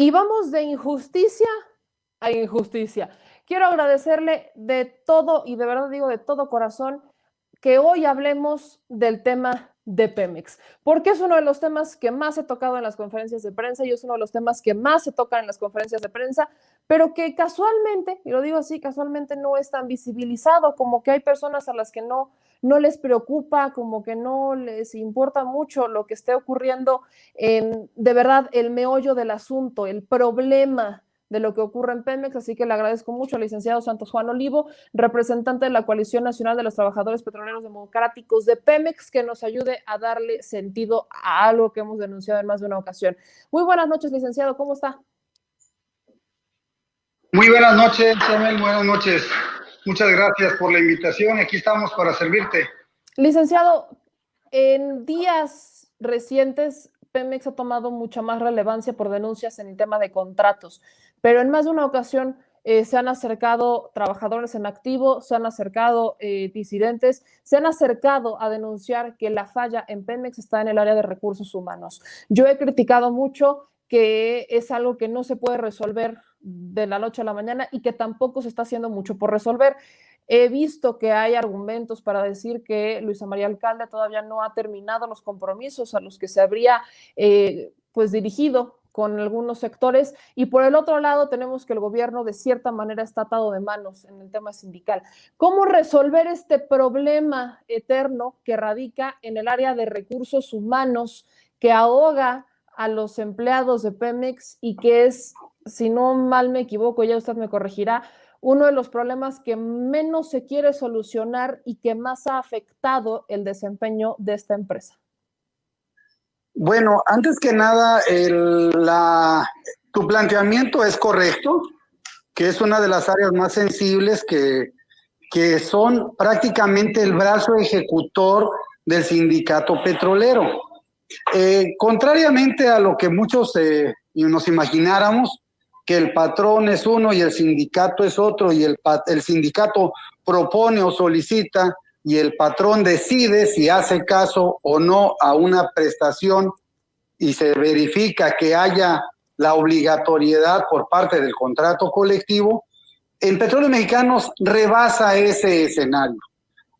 Y vamos de injusticia a injusticia. Quiero agradecerle de todo, y de verdad digo de todo corazón, que hoy hablemos del tema de Pemex, porque es uno de los temas que más he tocado en las conferencias de prensa y es uno de los temas que más se tocan en las conferencias de prensa, pero que casualmente, y lo digo así, casualmente no es tan visibilizado, como que hay personas a las que no les preocupa, como que no les importa mucho lo que esté ocurriendo en, de verdad, el meollo del asunto, el problema de lo que ocurre en Pemex, así que le agradezco mucho al licenciado Santos Juan Olivo, representante de la Coalición Nacional de los Trabajadores Petroleros Democráticos de Pemex, que nos ayude a darle sentido a algo que hemos denunciado en más de una ocasión. Muy buenas noches, licenciado, ¿cómo está? Muy buenas noches, Samuel, buenas noches. Muchas gracias por la invitación, aquí estamos para servirte. Licenciado, en días recientes Pemex ha tomado mucha más relevancia por denuncias en el tema de contratos, pero en más de una ocasión se han acercado trabajadores en activo, se han acercado disidentes, se han acercado a denunciar que la falla en Pemex está en el área de recursos humanos. Yo he criticado mucho que es algo que no se puede resolver de la noche a la mañana y que tampoco se está haciendo mucho por resolver. He visto que hay argumentos para decir que Luisa María Alcalde todavía no ha terminado los compromisos a los que se habría pues dirigido con algunos sectores, y por el otro lado tenemos que el gobierno de cierta manera está atado de manos en el tema sindical. ¿Cómo resolver este problema eterno que radica en el área de recursos humanos, que ahoga a los empleados de Pemex y que es, si no mal me equivoco, ya usted me corregirá, uno de los problemas que menos se quiere solucionar y que más ha afectado el desempeño de esta empresa? Bueno, antes que nada, tu planteamiento es correcto, que es una de las áreas más sensibles que son prácticamente el brazo ejecutor del sindicato petrolero. Contrariamente a lo que muchos nos imagináramos, que el patrón es uno y el sindicato es otro, y el sindicato propone o solicita y el patrón decide si hace caso o no a una prestación y se verifica que haya la obligatoriedad por parte del contrato colectivo. En Petróleos Mexicanos rebasa ese escenario.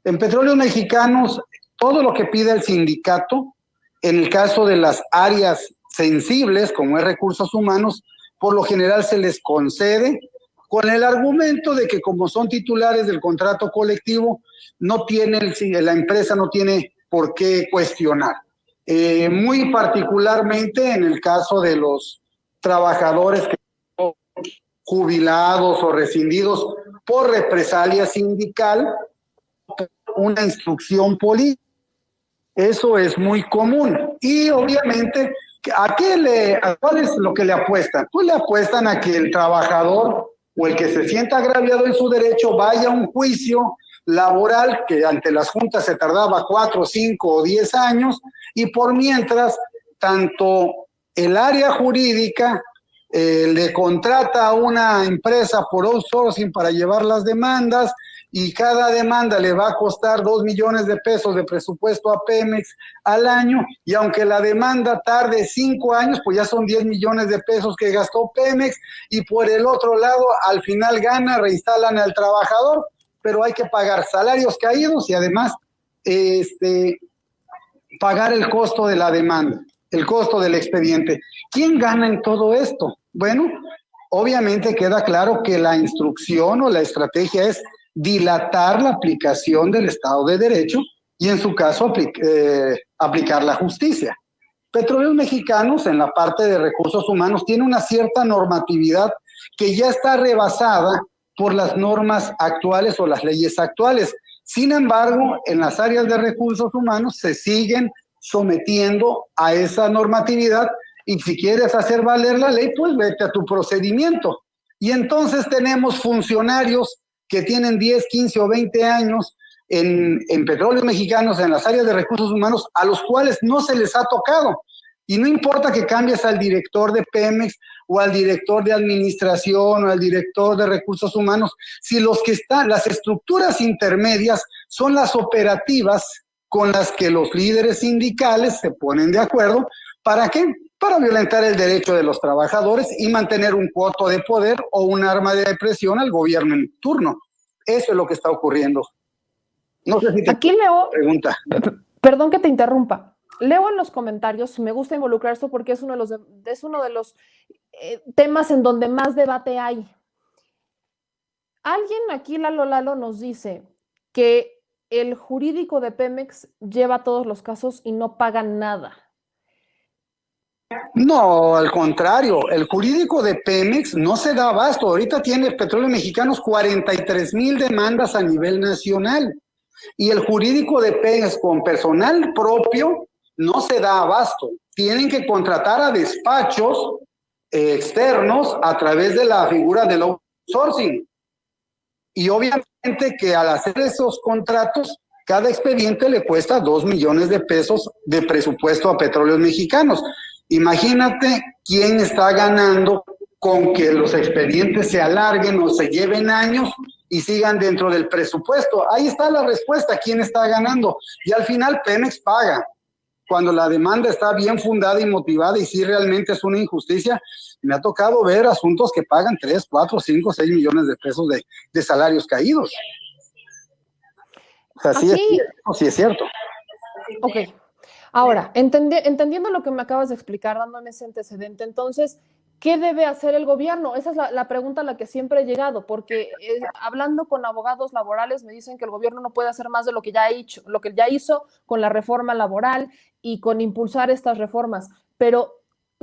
En Petróleos Mexicanos, todo lo que pide el sindicato, en el caso de las áreas sensibles, como es recursos humanos, por lo general se les concede con el argumento de que como son titulares del contrato colectivo, la empresa no tiene por qué cuestionar. Muy particularmente en el caso de los trabajadores que son jubilados o rescindidos por represalia sindical, una instrucción política. Eso es muy común. Y obviamente, ¿a cuál es lo que le apuestan? Pues le apuestan a que el trabajador o el que se sienta agraviado en su derecho vaya a un juicio laboral que ante las juntas se tardaba 4, 5 o 10 años, y por mientras, tanto el área jurídica le contrata a una empresa por outsourcing para llevar las demandas, y cada demanda le va a costar 2 millones de pesos de presupuesto a Pemex al año, y aunque la demanda tarde 5 años, pues ya son 10 millones de pesos que gastó Pemex, y por el otro lado, al final reinstalan al trabajador, pero hay que pagar salarios caídos y además pagar el costo de la demanda, el costo del expediente. ¿Quién gana en todo esto? Bueno, obviamente queda claro que la instrucción o la estrategia es dilatar la aplicación del Estado de Derecho y en su caso aplicar la justicia. Petróleos Mexicanos, en la parte de recursos humanos, tiene una cierta normatividad que ya está rebasada por las normas actuales o las leyes actuales. Sin embargo, en las áreas de recursos humanos se siguen sometiendo a esa normatividad, y si quieres hacer valer la ley, pues vete a tu procedimiento. Y entonces tenemos funcionarios que tienen 10, 15 o 20 años en Petróleos Mexicanos, en las áreas de recursos humanos, a los cuales no se les ha tocado. Y no importa que cambies al director de Pemex o al director de administración o al director de recursos humanos, si las estructuras intermedias son las operativas con las que los líderes sindicales se ponen de acuerdo. ¿Para qué? para violentar el derecho de los trabajadores y mantener un coto de poder o un arma de presión al gobierno en turno. Eso es lo que está ocurriendo. No sé si te Aquí leo, pregunta. perdón que te interrumpa, leo en los comentarios, me gusta involucrar esto porque es uno de los temas en donde más debate hay. Alguien aquí, Lalo, nos dice que el jurídico de Pemex lleva todos los casos y no paga nada. No, al contrario, el jurídico de Pemex no se da abasto. Ahorita tiene Petróleos Mexicanos 43,000 demandas a nivel nacional. Y el jurídico de Pemex con personal propio no se da abasto. Tienen que contratar a despachos externos a través de la figura del outsourcing. Y obviamente que al hacer esos contratos, cada expediente le cuesta 2 millones de pesos de presupuesto a Petróleos Mexicanos. Imagínate quién está ganando con que los expedientes se alarguen o se lleven años y sigan dentro del presupuesto. Ahí está la respuesta, quién está ganando. Y al final Pemex paga. Cuando la demanda está bien fundada y motivada y si realmente es una injusticia, me ha tocado ver asuntos que pagan 3, 4, 5, 6 millones de pesos de salarios caídos. O sea, Aquí, sí es cierto. Ok. Ahora, entendiendo lo que me acabas de explicar, dándome ese antecedente, entonces, ¿qué debe hacer el gobierno? Esa es la pregunta a la que siempre he llegado, porque hablando con abogados laborales me dicen que el gobierno no puede hacer más de lo que ya ha hecho, lo que ya hizo con la reforma laboral y con impulsar estas reformas, pero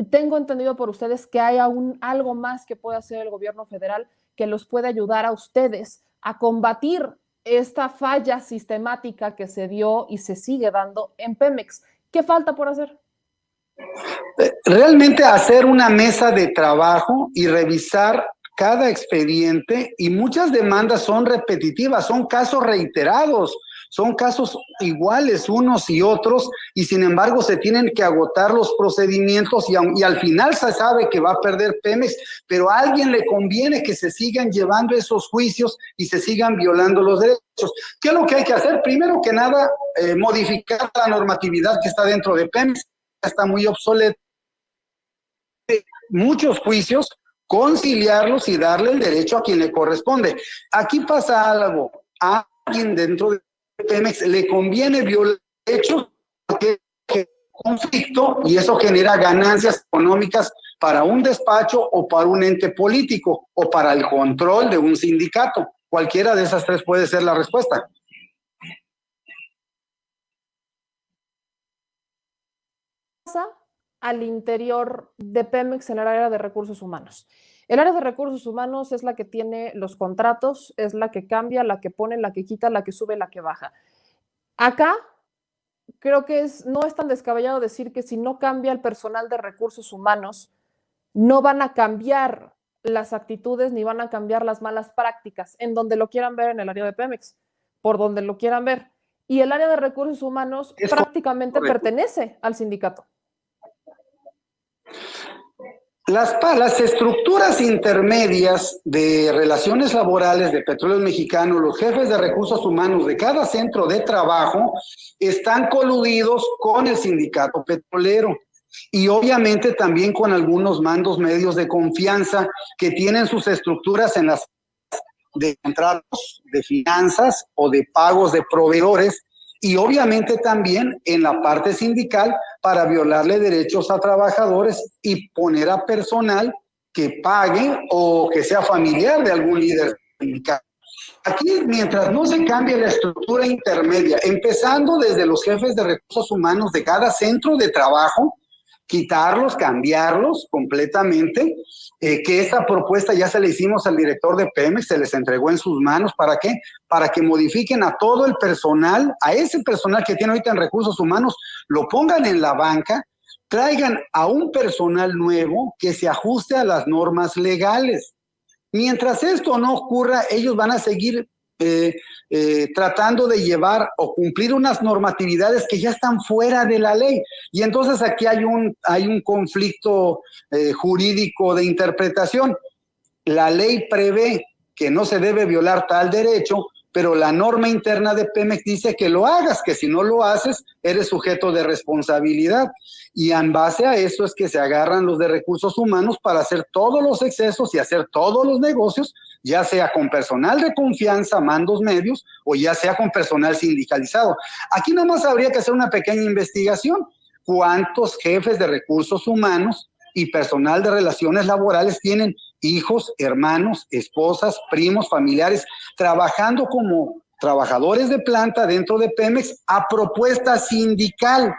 tengo entendido por ustedes que hay aún algo más que puede hacer el gobierno federal que los puede ayudar a ustedes a combatir esta falla sistemática que se dio y se sigue dando en Pemex. ¿Qué falta por hacer? Realmente hacer una mesa de trabajo y revisar cada expediente, y muchas demandas son repetitivas, son casos reiterados, son casos iguales unos y otros, y sin embargo se tienen que agotar los procedimientos y al final se sabe que va a perder Pemex, pero a alguien le conviene que se sigan llevando esos juicios y se sigan violando los derechos. ¿Qué es lo que hay que hacer? Primero que nada, modificar la normatividad que está dentro de Pemex, está muy obsoleta. Muchos juicios, conciliarlos y darle el derecho a quien le corresponde. Aquí pasa algo, a alguien dentro de Pemex le conviene violar derechos porque conflicto y eso genera ganancias económicas para un despacho o para un ente político o para el control de un sindicato. Cualquiera de esas tres puede ser la respuesta. Al interior de Pemex en el área de recursos humanos. El área de recursos humanos es la que tiene los contratos, es la que cambia, la que pone, la que quita, la que sube, la que baja. Acá creo que no es tan descabellado decir que si no cambia el personal de recursos humanos, no van a cambiar las actitudes ni van a cambiar las malas prácticas en donde lo quieran ver en el área de Pemex, por donde lo quieran ver. Y el área de recursos humanos prácticamente pertenece al sindicato. Las estructuras intermedias de relaciones laborales de Petróleos Mexicanos, los jefes de recursos humanos de cada centro de trabajo, están coludidos con el sindicato petrolero y obviamente también con algunos mandos medios de confianza que tienen sus estructuras en las de contratos, de finanzas o de pagos de proveedores, y obviamente también en la parte sindical para violarle derechos a trabajadores y poner a personal que pague o que sea familiar de algún líder sindical. Aquí, mientras no se cambie la estructura intermedia, empezando desde los jefes de recursos humanos de cada centro de trabajo, quitarlos, cambiarlos completamente, que esta propuesta ya se la hicimos al director de Pemex, se les entregó en sus manos, ¿para qué? Para que modifiquen a todo el personal, a ese personal que tiene ahorita en recursos humanos, lo pongan en la banca, traigan a un personal nuevo que se ajuste a las normas legales. Mientras esto no ocurra, ellos van a seguir tratando de llevar o cumplir unas normatividades que ya están fuera de la ley. Y entonces aquí hay un conflicto jurídico de interpretación. La ley prevé que no se debe violar tal derecho, pero la norma interna de Pemex dice que lo hagas, que si no lo haces, eres sujeto de responsabilidad. Y en base a eso es que se agarran los de recursos humanos para hacer todos los excesos y hacer todos los negocios, ya sea con personal de confianza, mandos medios, o ya sea con personal sindicalizado. Aquí nada más habría que hacer una pequeña investigación. ¿Cuántos jefes de recursos humanos y personal de relaciones laborales tienen hijos, hermanos, esposas, primos, familiares, trabajando como trabajadores de planta dentro de Pemex a propuesta sindical?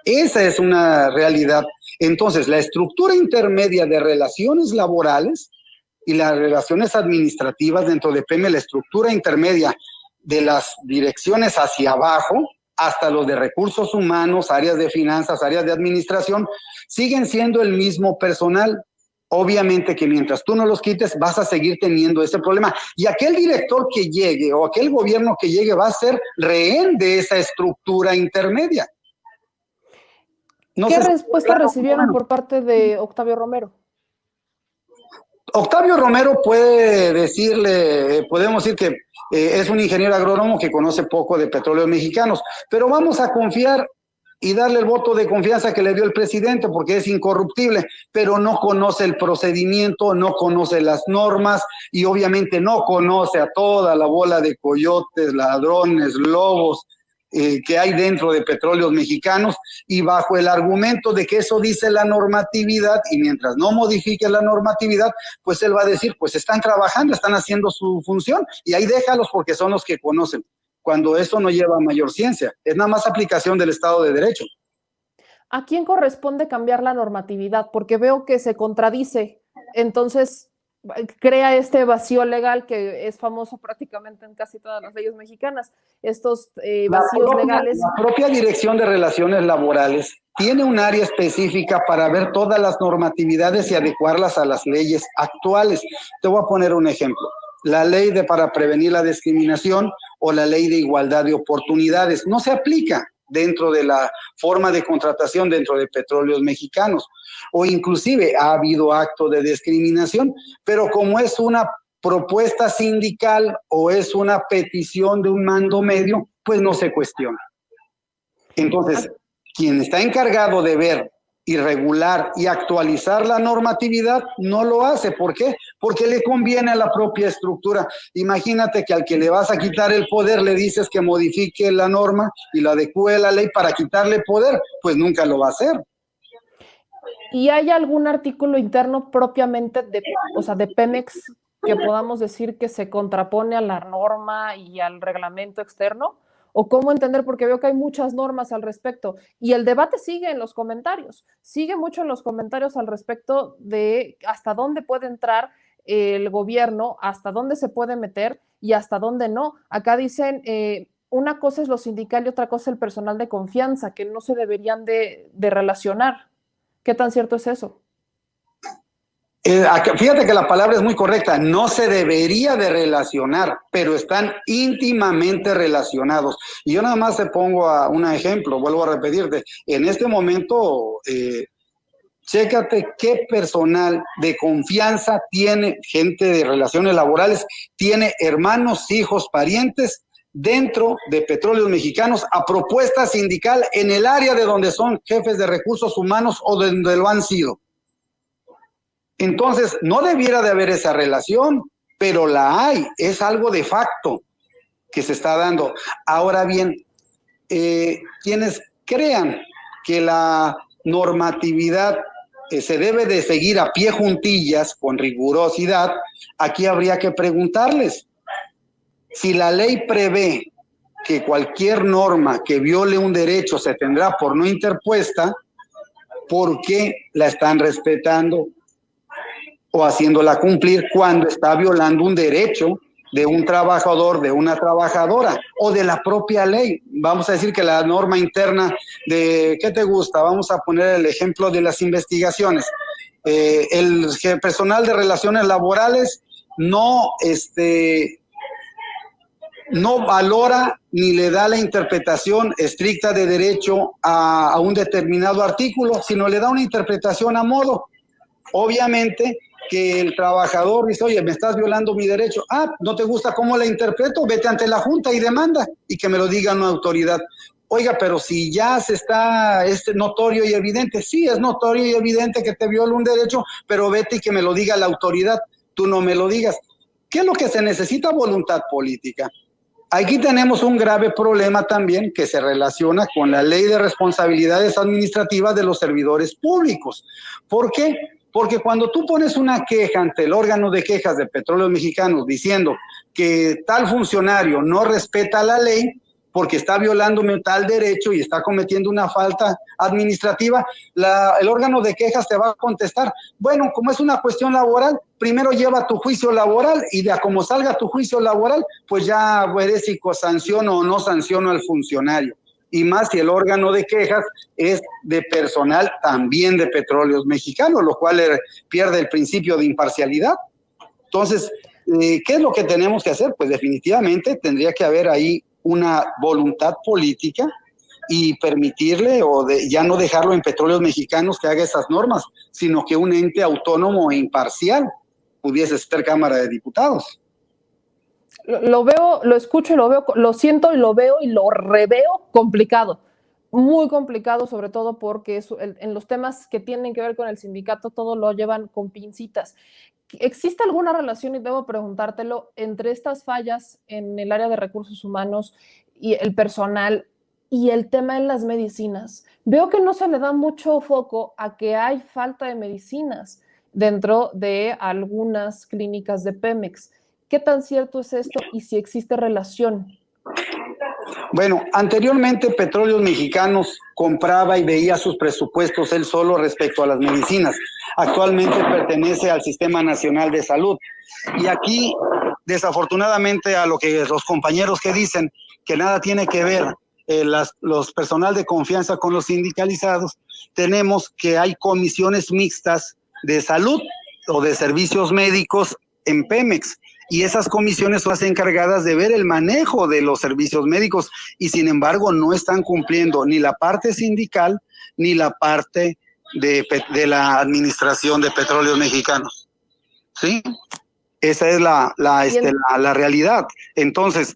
Esa es una realidad. Entonces, la estructura intermedia de relaciones laborales y las relaciones administrativas dentro de Pemex, la estructura intermedia de las direcciones hacia abajo, hasta los de recursos humanos, áreas de finanzas, áreas de administración, siguen siendo el mismo personal. Obviamente que mientras tú no los quites, vas a seguir teniendo ese problema. Y aquel director que llegue o aquel gobierno que llegue va a ser rehén de esa estructura intermedia. No ¿Qué respuesta recibieron por parte de Octavio Romero? Octavio Romero puede decirle, podemos decir que es un ingeniero agrónomo que conoce poco de petróleos mexicanos, pero vamos a confiar y darle el voto de confianza que le dio el presidente porque es incorruptible, pero no conoce el procedimiento, no conoce las normas y obviamente no conoce a toda la bola de coyotes, ladrones, lobos que hay dentro de petróleos mexicanos, y bajo el argumento de que eso dice la normatividad, y mientras no modifique la normatividad, pues él va a decir, pues están trabajando, están haciendo su función, y ahí déjalos porque son los que conocen, cuando eso no lleva a mayor ciencia, es nada más aplicación del Estado de Derecho. ¿A quién corresponde cambiar la normatividad? Porque veo que se contradice, entonces crea este vacío legal que es famoso prácticamente en casi todas las leyes mexicanas, estos vacíos legales. La propia Dirección de Relaciones Laborales tiene un área específica para ver todas las normatividades y adecuarlas a las leyes actuales. Te voy a poner un ejemplo. La ley para prevenir la discriminación o la ley de igualdad de oportunidades no se aplica dentro de la forma de contratación dentro de petróleos mexicanos, o inclusive ha habido acto de discriminación, pero como es una propuesta sindical o es una petición de un mando medio, pues no se cuestiona. Entonces, quien está encargado de ver y regular y actualizar la normatividad no lo hace. ¿Por qué? Porque le conviene a la propia estructura. Imagínate que al que le vas a quitar el poder le dices que modifique la norma y la adecue a la ley para quitarle poder, pues nunca lo va a hacer. ¿Y hay algún artículo interno propiamente de Pemex que podamos decir que se contrapone a la norma y al reglamento externo? ¿O cómo entender? Porque veo que hay muchas normas al respecto y el debate sigue en los comentarios, sigue mucho en los comentarios al respecto de hasta dónde puede entrar el gobierno, hasta dónde se puede meter y hasta dónde no. Acá dicen, una cosa es lo sindical y otra cosa el personal de confianza, que no se deberían de relacionar. ¿Qué tan cierto es eso? Fíjate que la palabra es muy correcta, no se debería de relacionar, pero están íntimamente relacionados. Y yo nada más te pongo un ejemplo, vuelvo a repetirte, en este momento, chécate qué personal de confianza tiene, gente de relaciones laborales, tiene hermanos, hijos, parientes dentro de Petróleos Mexicanos a propuesta sindical en el área de donde son jefes de recursos humanos o de donde lo han sido. Entonces, no debiera de haber esa relación, pero la hay, es algo de facto que se está dando. Ahora bien, quienes crean que la normatividad se debe de seguir a pie juntillas, con rigurosidad, aquí habría que preguntarles, si la ley prevé que cualquier norma que viole un derecho se tendrá por no interpuesta, ¿por qué la están respetando o haciéndola cumplir cuando está violando un derecho de un trabajador, de una trabajadora o de la propia ley? Vamos a decir que la norma interna de, ¿qué te gusta? Vamos a poner el ejemplo de las investigaciones. El personal de relaciones laborales no valora ni le da la interpretación estricta de derecho a un determinado artículo, sino le da una interpretación a modo. Obviamente que el trabajador dice, oye, me estás violando mi derecho. Ah, ¿no te gusta cómo la interpreto? Vete ante la Junta y demanda, y que me lo diga una autoridad. Oiga, pero si ya es notorio y evidente, sí, es notorio y evidente que te viola un derecho, pero vete y que me lo diga la autoridad, tú no me lo digas. ¿Qué es lo que se necesita? Voluntad política. Aquí tenemos un grave problema también que se relaciona con la ley de responsabilidades administrativas de los servidores públicos. ¿Por qué? Porque cuando tú pones una queja ante el órgano de quejas de Petróleos Mexicanos diciendo que tal funcionario no respeta la ley porque está violándome tal derecho y está cometiendo una falta administrativa, el órgano de quejas te va a contestar, bueno, como es una cuestión laboral, primero lleva tu juicio laboral y de a como salga tu juicio laboral, pues ya veré si sanciono o no sanciono al funcionario. Y más si el órgano de quejas es de personal también de Petróleos Mexicanos, lo cual pierde el principio de imparcialidad. Entonces, ¿qué es lo que tenemos que hacer? Pues definitivamente tendría que haber ahí una voluntad política y permitirle ya no dejarlo en Petróleos Mexicanos que haga esas normas, sino que un ente autónomo e imparcial pudiese ser Cámara de Diputados. Lo veo, lo escucho y lo veo, lo siento y lo veo y lo reveo complicado, muy complicado, sobre todo porque en los temas que tienen que ver con el sindicato todo lo llevan con pincitas. ¿Existe alguna relación, y debo preguntártelo, entre estas fallas en el área de recursos humanos y el personal y el tema en las medicinas? Veo que no se le da mucho foco a que hay falta de medicinas dentro de algunas clínicas de Pemex. ¿Qué tan cierto es esto y si existe relación? Bueno, anteriormente Petróleos Mexicanos compraba y veía sus presupuestos él solo respecto a las medicinas. Actualmente pertenece al Sistema Nacional de Salud. Y aquí, desafortunadamente, a lo que los compañeros que dicen que nada tiene que ver los personal de confianza con los sindicalizados, tenemos que hay comisiones mixtas de salud o de servicios médicos en Pemex. Y esas comisiones son las encargadas de ver el manejo de los servicios médicos y sin embargo no están cumpliendo ni la parte sindical ni la parte de la administración de Petróleos Mexicanos. ¿Sí? Esa es la realidad. Entonces,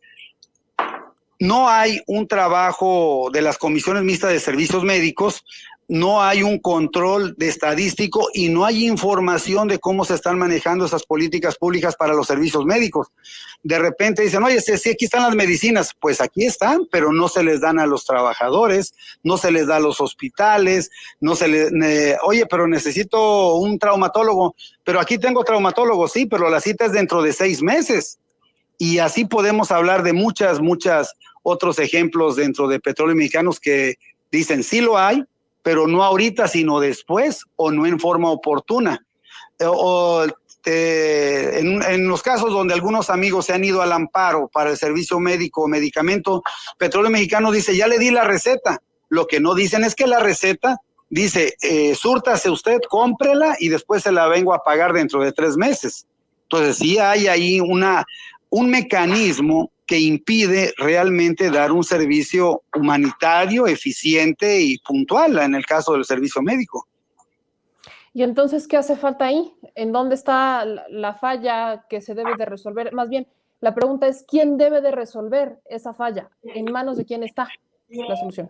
no hay un trabajo de las comisiones mixtas de servicios médicos, no hay un control de estadístico y no hay información de cómo se están manejando esas políticas públicas para los servicios médicos. De repente dicen, oye, sí, aquí están las medicinas. Pues aquí están, pero no se les dan a los trabajadores, no se les da a los hospitales, oye, pero necesito un traumatólogo, pero aquí tengo traumatólogo, sí, pero la cita es dentro de 6 meses. Y así podemos hablar de muchas otros ejemplos dentro de Petróleos Mexicanos que dicen, sí lo hay, pero no ahorita, sino después, o no en forma oportuna. En los casos donde algunos amigos se han ido al amparo para el servicio médico o medicamento, Petróleos Mexicanos dice, ya le di la receta. Lo que no dicen es que la receta dice, súrtase usted, cómprela y después se la vengo a pagar dentro de 3 meses. Entonces sí hay ahí un mecanismo que impide realmente dar un servicio humanitario, eficiente y puntual en el caso del servicio médico. ¿Y entonces qué hace falta ahí? ¿En dónde está la falla que se debe de resolver? Más bien, la pregunta es, ¿quién debe de resolver esa falla? ¿En manos de quién está la solución?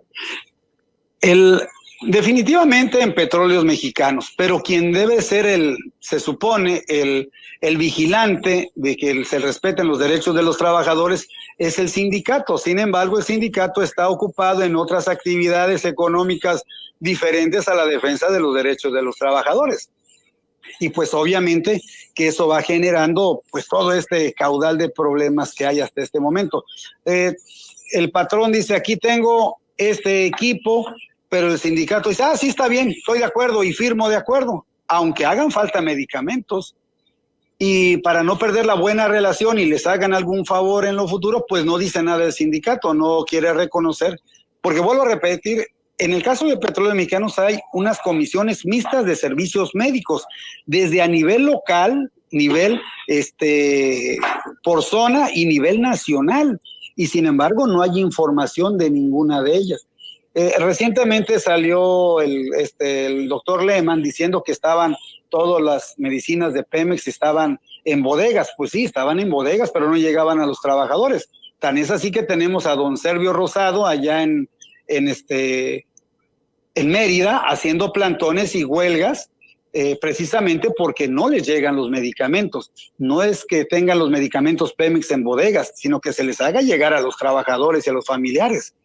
Definitivamente en Petróleos Mexicanos, pero quien debe ser se supone, el vigilante de que se respeten los derechos de los trabajadores es el sindicato. Sin embargo, el sindicato está ocupado en otras actividades económicas diferentes a la defensa de los derechos de los trabajadores. Y pues obviamente que eso va generando pues todo este caudal de problemas que hay hasta este momento. El patrón dice, aquí tengo este equipo, pero el sindicato dice, sí está bien, estoy de acuerdo y firmo de acuerdo, aunque hagan falta medicamentos. Y para no perder la buena relación y les hagan algún favor en lo futuro, pues no dice nada el sindicato, no quiere reconocer, porque vuelvo a repetir, en el caso de Petróleos Mexicanos hay unas comisiones mixtas de servicios médicos, desde a nivel local, nivel por zona y nivel nacional, y sin embargo no hay información de ninguna de ellas. Recientemente salió el doctor Lehmann diciendo que estaban todas las medicinas de Pemex estaban en bodegas. Pues sí, estaban en bodegas, pero no llegaban a los trabajadores. Tan es así que tenemos a don Servio Rosado allá en Mérida haciendo plantones y huelgas, precisamente porque no les llegan los medicamentos. No es que tengan los medicamentos Pemex en bodegas, sino que se les haga llegar a los trabajadores y a los familiares.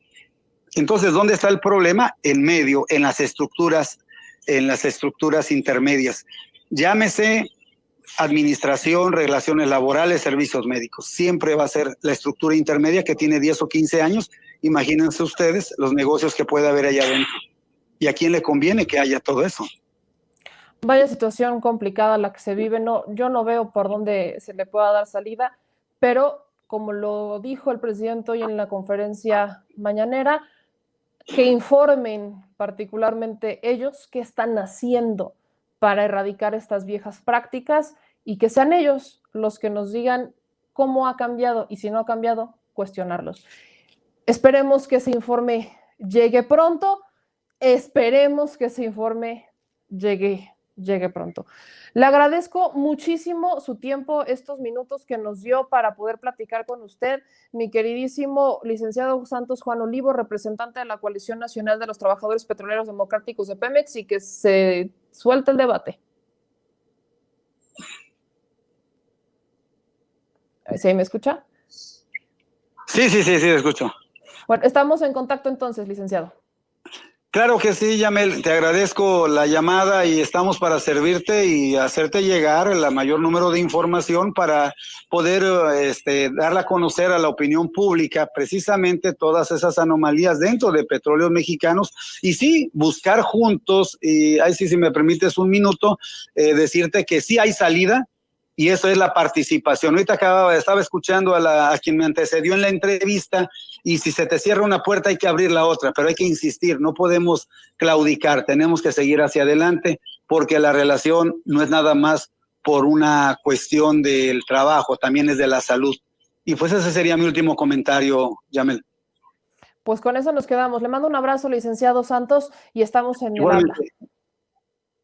Entonces, ¿dónde está el problema? En medio, en las estructuras intermedias. Llámese administración, relaciones laborales, servicios médicos. Siempre va a ser la estructura intermedia que tiene 10 o 15 años. Imagínense ustedes los negocios que puede haber allá adentro. ¿Y a quién le conviene que haya todo eso? Vaya situación complicada la que se vive. No, yo no veo por dónde se le pueda dar salida, pero como lo dijo el presidente hoy en la conferencia mañanera, que informen particularmente ellos qué están haciendo para erradicar estas viejas prácticas y que sean ellos los que nos digan cómo ha cambiado y si no ha cambiado, cuestionarlos. Esperemos que ese informe llegue pronto, esperemos que ese informe llegue pronto. Le agradezco muchísimo su tiempo, estos minutos que nos dio para poder platicar con usted, mi queridísimo licenciado Santos Juan Olivo, representante de la Coalición Nacional de los Trabajadores Petroleros Democráticos de Pemex, y que se suelte el debate. ¿Sí me escucha? Sí, escucho. Bueno, estamos en contacto entonces, licenciado. Claro que sí, Yamel, te agradezco la llamada y estamos para servirte y hacerte llegar el mayor número de información para poder darla a conocer a la opinión pública precisamente todas esas anomalías dentro de Petróleos Mexicanos y sí, buscar juntos, y ahí sí, si me permites un minuto, decirte que sí hay salida. Y eso es la participación. Ahorita estaba escuchando a quien me antecedió en la entrevista, y si se te cierra una puerta hay que abrir la otra, pero hay que insistir, no podemos claudicar, tenemos que seguir hacia adelante, porque la relación no es nada más por una cuestión del trabajo, también es de la salud. Y pues ese sería mi último comentario, Yamel. Pues con eso nos quedamos. Le mando un abrazo, licenciado Santos, y estamos en el habla.